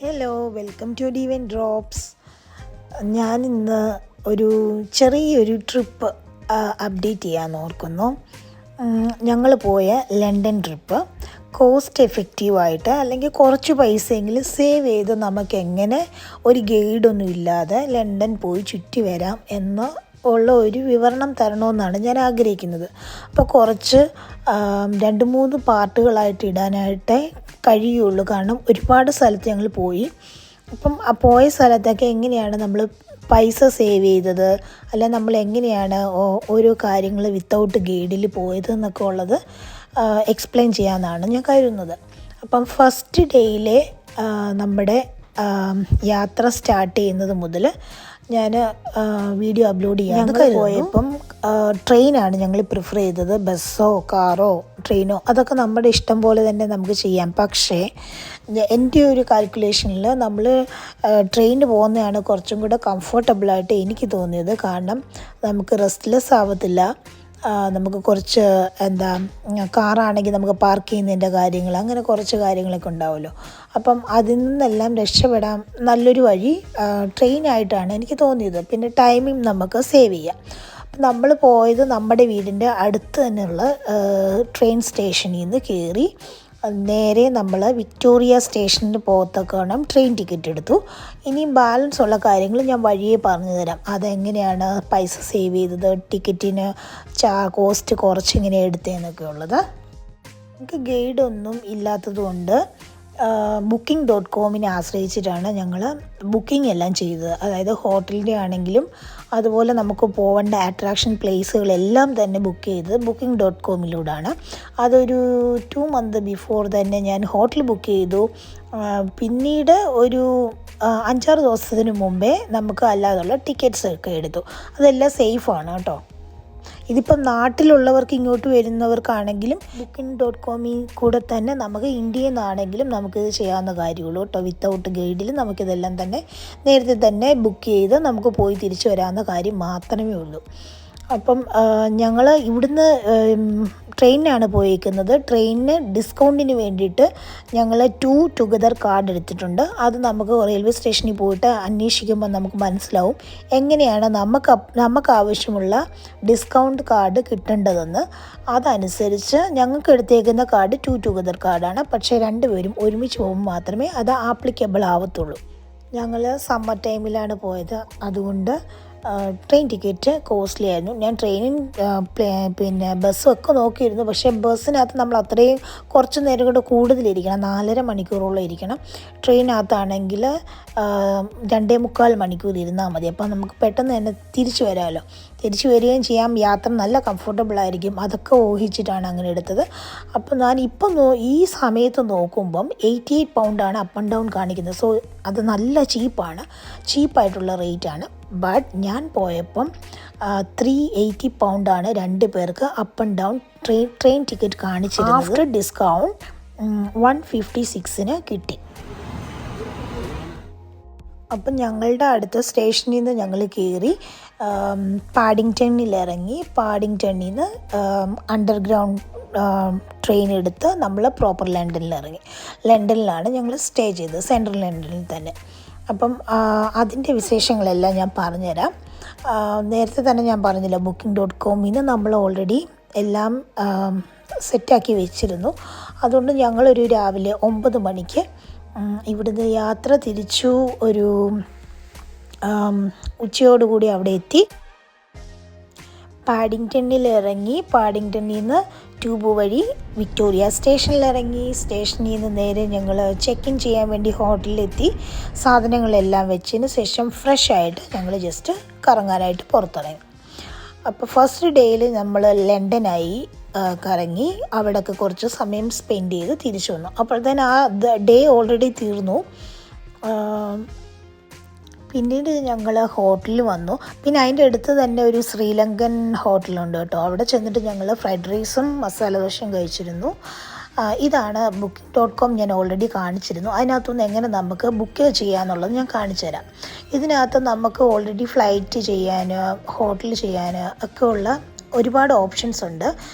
Hello, welcome to divine drops. ഞാനിന്ന് ഒരു ചെറിയൊരു ട്രിപ്പ് അപ്ഡേറ്റ് ചെയ്യാൻ ഓർക്കുന്നു. ഞങ്ങൾ പോയ ലണ്ടൻ ട്രിപ്പ് കോസ്റ്റ് എഫക്റ്റീവായിട്ട് അല്ലെങ്കിൽ കുറച്ച് പൈസയെങ്കിലും സേവ് ചെയ്ത് നമുക്കെങ്ങനെ ഒരു ഗൈഡൊന്നും ഇല്ലാതെ ലണ്ടൻ പോയി ചുറ്റി വരാം എന്ന് ഉള്ള ഒരു വിവരണം തരണമെന്നാണ് ഞാൻ ആഗ്രഹിക്കുന്നത്. അപ്പോൾ കുറച്ച് 2-3 പാർട്ടുകളായിട്ട് ഇടാനായിട്ടേ കഴിയുള്ളൂ. കാരണം ഒരുപാട് സ്ഥലത്ത് ഞങ്ങൾ പോയി. അപ്പം ആ പോയ സ്ഥലത്തൊക്കെ എങ്ങനെയാണ് നമ്മൾ പൈസ സേവ് ചെയ്തത്, അല്ല നമ്മൾ എങ്ങനെയാണ് ഓരോ കാര്യങ്ങൾ വിത്തൗട്ട് ഗൈഡിൽ പോയത് എന്നൊക്കെ ഉള്ളത് എക്സ്പ്ലെയിൻ ചെയ്യാമെന്നാണ് ഞാൻ കരുതുന്നത്. അപ്പം ഫസ്റ്റ് ഡേയിലെ നമ്മുടെ യാത്ര സ്റ്റാർട്ട് ചെയ്യുന്നത് മുതൽ ഞാൻ വീഡിയോ അപ്ലോഡ് ചെയ്യാൻ പോയപ്പം ട്രെയിനാണ് ഞങ്ങൾ പ്രിഫർ ചെയ്തത്. ബസ്സോ കാറോ ട്രെയിനോ അതൊക്കെ നമ്മുടെ ഇഷ്ടം പോലെ തന്നെ നമുക്ക് ചെയ്യാം. പക്ഷേ എൻ്റെ ഒരു കാൽക്കുലേഷനിൽ നമ്മൾ ട്രെയിനിന് പോകുന്നതാണ് കുറച്ചും കൂടെ കംഫർട്ടബിളായിട്ട് എനിക്ക് തോന്നിയത്. കാരണം നമുക്ക് റെസ്റ്റ്ലെസ് ആവത്തില്ല. നമുക്ക് കുറച്ച് കാറാണെങ്കിൽ നമുക്ക് പാർക്ക് ചെയ്യുന്നതിൻ്റെ കാര്യങ്ങൾ, അങ്ങനെ കുറച്ച് കാര്യങ്ങളൊക്കെ ഉണ്ടാവുമല്ലോ. അപ്പം അതിൽ നിന്നെല്ലാം രക്ഷപ്പെടാൻ നല്ലൊരു വഴി ട്രെയിനായിട്ടാണ് എനിക്ക് തോന്നിയത്. പിന്നെ ടൈമിംഗ് നമുക്ക് സേവ് ചെയ്യാം. അപ്പം നമ്മൾ പോയത് നമ്മുടെ വീടിൻ്റെ അടുത്ത് തന്നെയുള്ള ട്രെയിൻ സ്റ്റേഷനിൽ നിന്ന് കയറി നേരെ നമ്മൾ വിക്ടോറിയ സ്റ്റേഷനിൽ പോകത്തക്കവണ്ണം ട്രെയിൻ ടിക്കറ്റ് എടുത്തു. ഇനിയും ബാലൻസ് ഉള്ള കാര്യങ്ങൾ ഞാൻ വഴിയേ പറഞ്ഞു തരാം. അതെങ്ങനെയാണ് പൈസ സേവ് ചെയ്തത്, ടിക്കറ്റിന് കോസ്റ്റ് കുറച്ചിങ്ങനെ എടുത്തതെന്നൊക്കെ ഉള്ളത്. എനിക്ക് ഗൈഡൊന്നും ഇല്ലാത്തതുകൊണ്ട് booking.comനെ ആശ്രയിച്ചിട്ടാണ് ഞങ്ങൾ ബുക്കിംഗ് എല്ലാം ചെയ്തത്. അതായത് ഹോട്ടലിൻ്റെ ആണെങ്കിലും അതുപോലെ നമുക്ക് പോകേണ്ട അട്രാക്ഷൻ പ്ലേസുകളെല്ലാം തന്നെ ബുക്ക് ചെയ്തത് booking.comലൂടെയാണ്. അതൊരു 2 months ബിഫോർ തന്നെ ഞാൻ ഹോട്ടൽ ബുക്ക് ചെയ്തു. പിന്നീട് ഒരു 5-6 ദിവസത്തിന് മുമ്പേ നമുക്ക് അല്ലാതുള്ള ടിക്കറ്റ്സ് ഒക്കെ എടുത്തു. അതെല്ലാം സേഫാണ് കേട്ടോ. ഇതിപ്പം നാട്ടിലുള്ളവർക്ക് ഇങ്ങോട്ട് വരുന്നവർക്കാണെങ്കിലും booking.comൽ കൂടെ തന്നെ നമുക്ക് ഇന്ത്യയിൽ നിന്നാണെങ്കിലും നമുക്കിത് ചെയ്യാവുന്ന കാര്യമുള്ളൂ കേട്ടോ. വിത്തൗട്ട് ഗൈഡിൽ നമുക്കിതെല്ലാം തന്നെ നേരത്തെ തന്നെ ബുക്ക് ചെയ്ത് നമുക്ക് പോയി തിരിച്ചു വരാവുന്ന കാര്യം മാത്രമേ ഉള്ളൂ. അപ്പം ഞങ്ങൾ ഇവിടുന്ന് ട്രെയിനിനാണ് പോയിരിക്കുന്നത്. ട്രെയിനിന് ഡിസ്കൗണ്ടിന് വേണ്ടിയിട്ട് ഞങ്ങൾ 2 ടുഗദർ കാർഡ് എടുത്തിട്ടുണ്ട്. അത് നമുക്ക് റെയിൽവേ സ്റ്റേഷനിൽ പോയിട്ട് അന്വേഷിക്കുമ്പോൾ നമുക്ക് മനസ്സിലാവും എങ്ങനെയാണ് നമുക്ക് ആവശ്യമുള്ള ഡിസ്കൗണ്ട് കാർഡ് കിട്ടേണ്ടതെന്ന്. അതനുസരിച്ച് ഞങ്ങൾക്ക് എടുത്തേക്കുന്ന കാർഡ് 2 ടുഗദർ കാർഡാണ്. പക്ഷേ 2 പേരും ഒരുമിച്ച് പോകുമ്പോൾ മാത്രമേ അത് ആപ്ലിക്കബിൾ ആവത്തുള്ളൂ. ഞങ്ങൾ സമ്മർ ടൈമിലാണ് പോയത്. അതുകൊണ്ട് ട്രെയിൻ ടിക്കറ്റ് കോസ്റ്റ്ലി ആയിരുന്നു. ഞാൻ പിന്നെ ബസ്സൊക്കെ നോക്കിയിരുന്നു. പക്ഷേ ബസ്സിനകത്ത് നമ്മൾ അത്രയും കുറച്ച് നേരം കൂടെ കൂടുതലിരിക്കണം, 4.5 മണിക്കൂറോളം ഇരിക്കണം. ട്രെയിനകത്താണെങ്കിൽ 2.25 മണിക്കൂർ ഇരുന്നാൽ മതി. അപ്പം നമുക്ക് പെട്ടെന്ന് തന്നെ തിരിച്ചു വരാമല്ലോ. തിരിച്ചു വരികയും ചെയ്യാം. യാത്ര നല്ല കംഫർട്ടബിളായിരിക്കും. അതൊക്കെ ഊഹിച്ചിട്ടാണ് അങ്ങനെ എടുത്തത്. അപ്പോൾ ഞാനിപ്പം ഈ സമയത്ത് നോക്കുമ്പം 88 പൗണ്ടാണ് അപ്പ് ആൻഡ് ഡൗൺ കാണിക്കുന്നത്. സോ അത് നല്ല ചീപ്പായിട്ടുള്ള റേറ്റാണ്. ബട്ട് ഞാൻ പോയപ്പം 380 പൗണ്ടാണ് 2 പേർക്ക് up and down train ticket കാണിച്ചിരുന്നത്. ആഫ്റ്റർ ഡിസ്കൗണ്ട് 156 കിട്ടി. അപ്പം ഞങ്ങളുടെ അടുത്ത സ്റ്റേഷനിൽ നിന്ന് ഞങ്ങൾ കയറി പാഡിങ്ടണിൽ ഇറങ്ങി. പാഡിങ്ടണിൽ നിന്ന് അണ്ടർഗ്രൗണ്ട് ട്രെയിൻ എടുത്ത് നമ്മൾ പ്രോപ്പർ ലണ്ടനിൽ ഇറങ്ങി. ലണ്ടനിലാണ് ഞങ്ങൾ സ്റ്റേ ചെയ്തത്, സെൻട്രൽ ലണ്ടനിൽ തന്നെ. അപ്പം അതിൻ്റെ വിശേഷങ്ങളെല്ലാം ഞാൻ പറഞ്ഞുതരാം. നേരത്തെ തന്നെ ഞാൻ പറഞ്ഞില്ല, booking.comന് നമ്മൾ ഓൾറെഡി എല്ലാം സെറ്റാക്കി വെച്ചിരുന്നു. അതുകൊണ്ട് ഞങ്ങളൊരു രാവിലെ 9 മണിക്ക് ഇവിടുന്ന് യാത്ര തിരിച്ചു. ഒരു ഉച്ചയോടുകൂടി അവിടെ എത്തി. പാഡിങ്ടണിൽ ഇറങ്ങി. പാഡിങ്ടണിൽ നിന്ന് ട്യൂബ് വഴി വിക്ടോറിയ സ്റ്റേഷനിൽ ഇറങ്ങി. സ്റ്റേഷനിൽ നിന്ന് നേരെ ഞങ്ങൾ ചെക്ക് ഇൻ ചെയ്യാൻ വേണ്ടി ഹോട്ടലിലെത്തി. സാധനങ്ങളെല്ലാം വെച്ചതിന് ശേഷം ഫ്രഷ് ആയിട്ട് ഞങ്ങൾ ജസ്റ്റ് കറങ്ങാനായിട്ട് പുറത്തിറങ്ങി. അപ്പോൾ ഫസ്റ്റ് ഡേയിൽ നമ്മൾ ലണ്ടനായി കറങ്ങി. അവിടെയൊക്കെ കുറച്ച് സമയം സ്പെൻഡ് ചെയ്ത് തിരിച്ചു വന്നു. അപ്പോഴത്തേന് ആ ഡേ ഓൾറെഡി തീർന്നു. പിന്നീട് ഞങ്ങൾ ഹോട്ടലിൽ വന്നു. പിന്നെ അതിൻ്റെ അടുത്ത് തന്നെ ഒരു ശ്രീലങ്കൻ ഹോട്ടലുണ്ട് കേട്ടോ. അവിടെ ചെന്നിട്ട് ഞങ്ങൾ ഫ്രൈഡ് റൈസും മസാല ദോശയും കഴിച്ചിരുന്നു. ഇതാണ് booking.com ഞാൻ ഓൾറെഡി കാണിച്ചിരുന്നു. അതിനകത്തുനിന്ന് എങ്ങനെ നമുക്ക് ബുക്ക് ചെയ്യാമെന്നുള്ളത് ഞാൻ കാണിച്ചു തരാം. ഇതിനകത്ത് നമുക്ക് ഓൾറെഡി ഫ്ലൈറ്റ് ചെയ്യാൻ, ഹോട്ടൽ ചെയ്യാൻ ഒക്കെ ഉള്ള ഒരുപാട് ഓപ്ഷൻസ് ഉണ്ട്.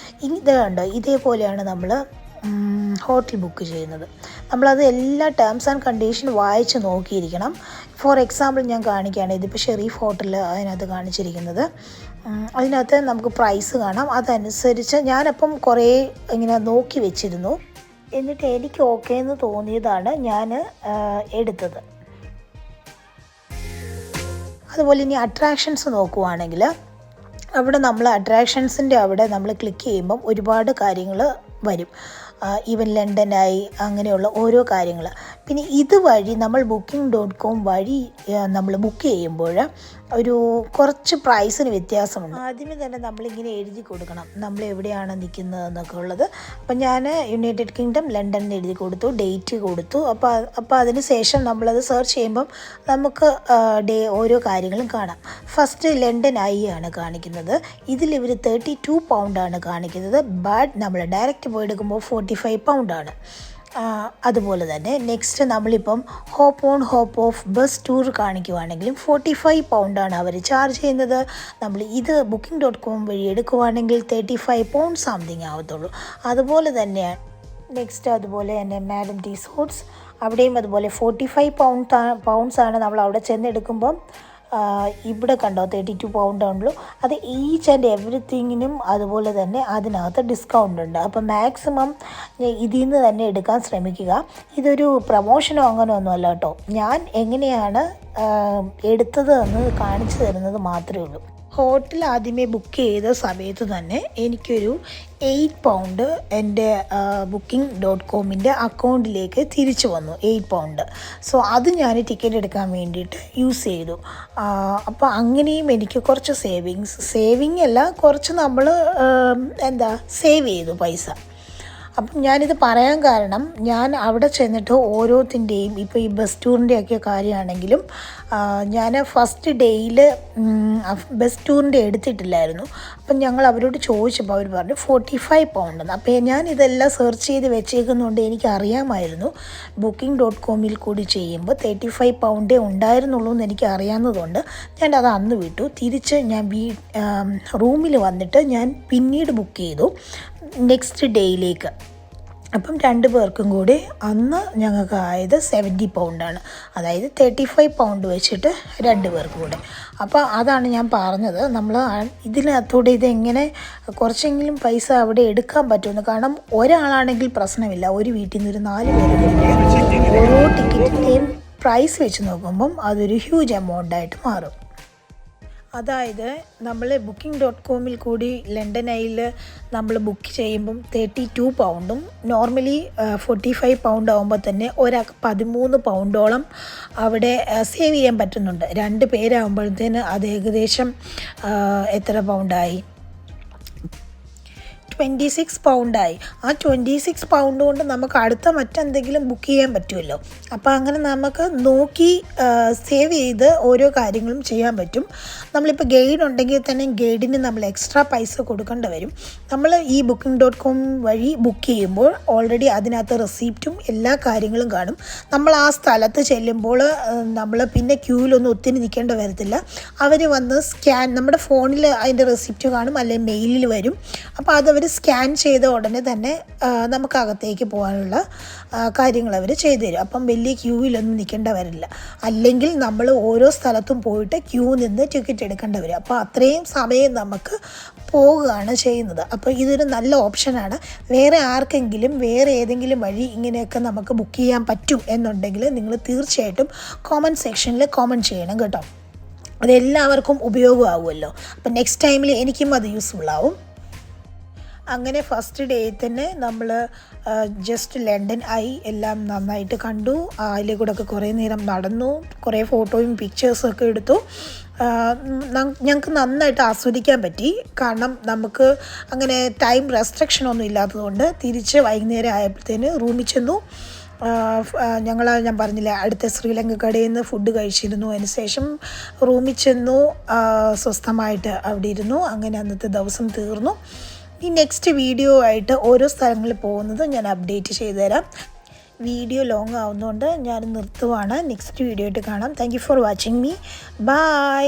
ഇത് കണ്ടോ, ഇതേപോലെയാണ് നമ്മൾ ഹോട്ടൽ ബുക്ക് ചെയ്യുന്നത്. നമ്മളത് എല്ലാ ടേംസ് ആൻഡ് കണ്ടീഷൻ വായിച്ച് നോക്കിയിരിക്കണം. ഫോർ എക്സാമ്പിൾ ഞാൻ കാണിക്കുകയാണ്. ഇതിപ്പോൾ ഷെരീഫ് ഹോട്ടൽ അതിനകത്ത് കാണിച്ചിരിക്കുന്നത്. അതിനകത്ത് നമുക്ക് പ്രൈസ് കാണാം. അതനുസരിച്ച് ഞാനപ്പം കുറേ ഇങ്ങനെ നോക്കി വെച്ചിരുന്നു. എന്നിട്ട് എനിക്ക് ഓക്കെ എന്ന് തോന്നിയതാണ് ഞാൻ എടുത്തത്. അതുപോലെ ഇനി അട്രാക്ഷൻസ് നോക്കുവാണെങ്കിൽ അവിടെ നമ്മൾ അട്രാക്ഷൻസിൻ്റെ അവിടെ നമ്മൾ ക്ലിക്ക് ചെയ്യുമ്പം ഒരുപാട് കാര്യങ്ങൾ വരും. ഈവൻ ലണ്ടനായി അങ്ങനെയുള്ള ഓരോ കാര്യങ്ങൾ. പിന്നെ ഇതുവഴി നമ്മൾ booking.com വഴി നമ്മൾ ബുക്ക് ചെയ്യുമ്പോൾ ഒരു കുറച്ച് പ്രൈസിന് വ്യത്യാസമുണ്ട്. ആദ്യമേ തന്നെ നമ്മളിങ്ങനെ എഴുതി കൊടുക്കണം നമ്മൾ എവിടെയാണ് നിൽക്കുന്നതെന്നൊക്കെ ഉള്ളത്. അപ്പം ഞാൻ യുണൈറ്റഡ് കിങ്ഡം ലണ്ടൻ എഴുതി കൊടുത്തു, ഡേറ്റ് കൊടുത്തു. അപ്പോൾ അതിന് ശേഷം നമ്മളത് സെർച്ച് ചെയ്യുമ്പം നമുക്ക് ഓരോ കാര്യങ്ങളും കാണാം. ഫസ്റ്റ് ലണ്ടൻ ആണ് കാണിക്കുന്നത്. ഇതിൽ ഇവർ 32 പൗണ്ടാണ് കാണിക്കുന്നത്. ബട്ട് നമ്മൾ ഡയറക്റ്റ് പോയി എടുക്കുമ്പോൾ 45 പൗണ്ടാണ്. അതുപോലെ തന്നെ നെക്സ്റ്റ് നമ്മളിപ്പം hop on hop off bus tour കാണിക്കുവാണെങ്കിലും 45 പൗണ്ടാണ് അവർ ചാർജ് ചെയ്യുന്നത്. നമ്മൾ ഇത് booking.com വഴി എടുക്കുവാണെങ്കിൽ 35 പൗണ്ട് സംതിങ് ആവത്തുള്ളൂ. അതുപോലെ തന്നെയാണ് നെക്സ്റ്റ്. അതുപോലെ തന്നെ മാഡം ടീസോട്ട്സ് അവിടെയും അതുപോലെ 45 പൗണ്ട്സ് ആണ് നമ്മൾ അവിടെ ചെന്നെടുക്കുമ്പം. ഇവിടെ കണ്ടോ 32 പൗണ്ടാണല്ലോ. അത് ഈച്ച് ആൻഡ് എവറിത്തിങ്ങിനും അതുപോലെ തന്നെ അതിനകത്ത് ഡിസ്കൗണ്ട് ഉണ്ട്. അപ്പം മാക്സിമം ഇതിൽ നിന്ന് തന്നെ എടുക്കാൻ ശ്രമിക്കുക. ഇതൊരു പ്രമോഷനോ അങ്ങനെ ഒന്നുമല്ല കേട്ടോ. ഞാൻ എങ്ങനെയാണ് എടുത്തത് എന്ന് കാണിച്ചു തരുന്നത് മാത്രമേ ഉള്ളൂ. ഹോട്ടൽ ആദ്യമേ ബുക്ക് ചെയ്ത സമയത്ത് തന്നെ എനിക്കൊരു 8 പൗണ്ട് എൻ്റെ booking.comൻ്റെ അക്കൗണ്ടിലേക്ക് തിരിച്ചു വന്നു. 8 പൗണ്ട്. സോ അത് ഞാൻ ടിക്കറ്റ് എടുക്കാൻ വേണ്ടിയിട്ട് യൂസ് ചെയ്തു. അപ്പോൾ അങ്ങനെയും എനിക്ക് കുറച്ച് സേവിങ് അല്ല, കുറച്ച് നമ്മൾ സേവ് ചെയ്തു പൈസ. അപ്പം ഞാനിത് പറയാൻ കാരണം ഞാൻ അവിടെ ചെന്നിട്ട് ഓരോത്തിൻ്റെയും ഇപ്പോൾ ഈ ബസ് ടൂറിൻ്റെയൊക്കെ കാര്യമാണെങ്കിലും ഞാൻ ഫസ്റ്റ് ഡേയിൽ ബസ് ടൂറിൻ്റെ എടുത്തിട്ടില്ലായിരുന്നു. അപ്പം ഞങ്ങൾ അവരോട് ചോദിച്ചപ്പോൾ അവർ പറഞ്ഞു 45 പൗണ്ടെന്ന്. അപ്പോൾ ഞാൻ ഇതെല്ലാം സെർച്ച് ചെയ്ത് വെച്ചേക്കുന്നതുകൊണ്ട് എനിക്കറിയാമായിരുന്നു booking.comൽ കൂടി ചെയ്യുമ്പോൾ 35 പൗണ്ടേ ഉണ്ടായിരുന്നുള്ളൂ എന്ന് എനിക്ക് അറിയാവുന്നതുകൊണ്ട് ഞാനത് അന്ന് വിട്ടു. തിരിച്ച് ഞാൻ റൂമിൽ വന്നിട്ട് ഞാൻ പിന്നീട് ബുക്ക് ചെയ്തു നെക്സ്റ്റ് ഡേയിലേക്ക്. അപ്പം 2 പേർക്കും കൂടി അന്ന് ഞങ്ങൾക്ക് ആയത് 70 പൗണ്ടാണ്. അതായത് 35 പൗണ്ട് വെച്ചിട്ട് 2 പേർക്കും കൂടെ. അപ്പോൾ അതാണ് ഞാൻ പറഞ്ഞത്, നമ്മൾ ഇതിനകത്തൂടെ ഇതെങ്ങനെ കുറച്ചെങ്കിലും പൈസ അവിടെ എടുക്കാൻ പറ്റുമെന്ന്. കാരണം ഒരാളാണെങ്കിൽ പ്രശ്നമില്ല, ഒരു വീട്ടിൽ നിന്ന് ഒരു 4 പേര് ഓരോ ടിക്കറ്റിൻ്റെയും പ്രൈസ് വെച്ച് നോക്കുമ്പം അതൊരു ഹ്യൂജ് എമൗണ്ടായിട്ട് മാറും. അതായത് നമ്മൾ booking.comൽ കൂടി ലണ്ടൻ ഐയിൽ നമ്മൾ ബുക്ക് ചെയ്യുമ്പം 32 പൗണ്ടും നോർമലി 45 പൗണ്ട് ആകുമ്പോൾ തന്നെ ഒരാൾക്ക് 13 പൗണ്ടോളം അവിടെ സേവ് ചെയ്യാൻ പറ്റുന്നുണ്ട്. 2 പേരാകുമ്പോഴത്തേന് അത് ഏകദേശം എത്ര പൗണ്ടായി? 26 പൗണ്ടായി. ആ 26 പൗണ്ട് കൊണ്ട് നമുക്ക് അടുത്ത മറ്റെന്തെങ്കിലും ബുക്ക് ചെയ്യാൻ പറ്റുമല്ലോ. അപ്പോൾ അങ്ങനെ നമുക്ക് നോക്കി സേവ് ചെയ്ത് ഓരോ കാര്യങ്ങളും ചെയ്യാൻ പറ്റും. നമ്മളിപ്പോൾ ഗൈഡ് ഉണ്ടെങ്കിൽ തന്നെ ഗൈഡിന് നമ്മൾ എക്സ്ട്രാ പൈസ കൊടുക്കേണ്ടി വരും. നമ്മൾ ഈ booking.com വഴി ബുക്ക് ചെയ്യുമ്പോൾ ഓൾറെഡി അതിനകത്ത് റെസിപ്റ്റും എല്ലാ കാര്യങ്ങളും കാണും. നമ്മൾ ആ സ്ഥലത്ത് ചെല്ലുമ്പോൾ നമ്മൾ പിന്നെ ക്യൂവിലൊന്നും ഒത്തിരി നിൽക്കേണ്ടി വരത്തില്ല. അവർ വന്ന് സ്കാൻ, നമ്മുടെ ഫോണിൽ അതിൻ്റെ റെസിപ്റ്റ് കാണും, അല്ലെങ്കിൽ മെയിലിൽ വരും. അപ്പോൾ അതവർ സ്കാൻ ചെയ്ത ഉടനെ തന്നെ നമുക്കകത്തേക്ക് പോകാനുള്ള കാര്യങ്ങൾ അവർ ചെയ്തു തരും. അപ്പം വലിയ ക്യൂവിലൊന്നും നിൽക്കേണ്ട വരില്ല. അല്ലെങ്കിൽ നമ്മൾ ഓരോ സ്ഥലത്തും പോയിട്ട് ക്യൂ നിന്ന് ടിക്കറ്റ് എടുക്കേണ്ടി വരും. അപ്പോൾ അത്രയും സമയം നമുക്ക് പോവുകയാണ് ചെയ്യുന്നത്. അപ്പോൾ ഇതൊരു നല്ല ഓപ്ഷനാണ്. വേറെ ആർക്കെങ്കിലും വേറെ ഏതെങ്കിലും വഴി ഇങ്ങനെയൊക്കെ നമുക്ക് ബുക്ക് ചെയ്യാൻ പറ്റും എന്നുണ്ടെങ്കിൽ നിങ്ങൾ തീർച്ചയായിട്ടും കോമൻറ്റ് സെക്ഷനിൽ കോമൻറ്റ് ചെയ്യണം കേട്ടോ. അതെല്ലാവർക്കും ഉപയോഗമാകുമല്ലോ. അപ്പം നെക്സ്റ്റ് ടൈമിൽ എനിക്കും അത് യൂസ്ഫുള്ളാവും. അങ്ങനെ ഫസ്റ്റ് ഡേ തന്നെ നമ്മൾ ജസ്റ്റ് ലണ്ടൻ എല്ലാം നന്നായിട്ട് കണ്ടു. അതിലെ കൂടെ ഒക്കെ കുറേ നേരം നടന്നു, കുറേ ഫോട്ടോയും പിക്ചേഴ്സൊക്കെ എടുത്തു. ഞങ്ങൾക്ക് നന്നായിട്ട് ആസ്വദിക്കാൻ പറ്റി. കാരണം നമുക്ക് അങ്ങനെ ടൈം റെസ്ട്രിക്ഷനൊന്നും ഇല്ലാത്തതുകൊണ്ട് തിരിച്ച് വൈകുന്നേരം ആയപ്പോഴത്തേന് റൂമിൽ ചെന്നു. ഞാൻ പറഞ്ഞില്ലേ അടുത്ത ശ്രീലങ്ക കടയിൽ നിന്ന് ഫുഡ് കഴിച്ചിരുന്നു. അതിന് ശേഷം റൂമിൽ ചെന്നു, സ്വസ്ഥമായിട്ട് അവിടെ ഇരുന്നു. അങ്ങനെ അന്നത്തെ ദിവസം തീർന്നു. ഈ നെക്സ്റ്റ് വീഡിയോ ആയിട്ട് ഓരോ സ്ഥലങ്ങളിൽ പോകുന്നത് ഞാൻ അപ്ഡേറ്റ് ചെയ്തു തരാം. വീഡിയോ ലോങ് ആവുന്നതുകൊണ്ട് ഞാൻ നിർത്തുവാണ്. നെക്സ്റ്റ് വീഡിയോ ആയിട്ട് കാണാം. Thank you for watching me. By.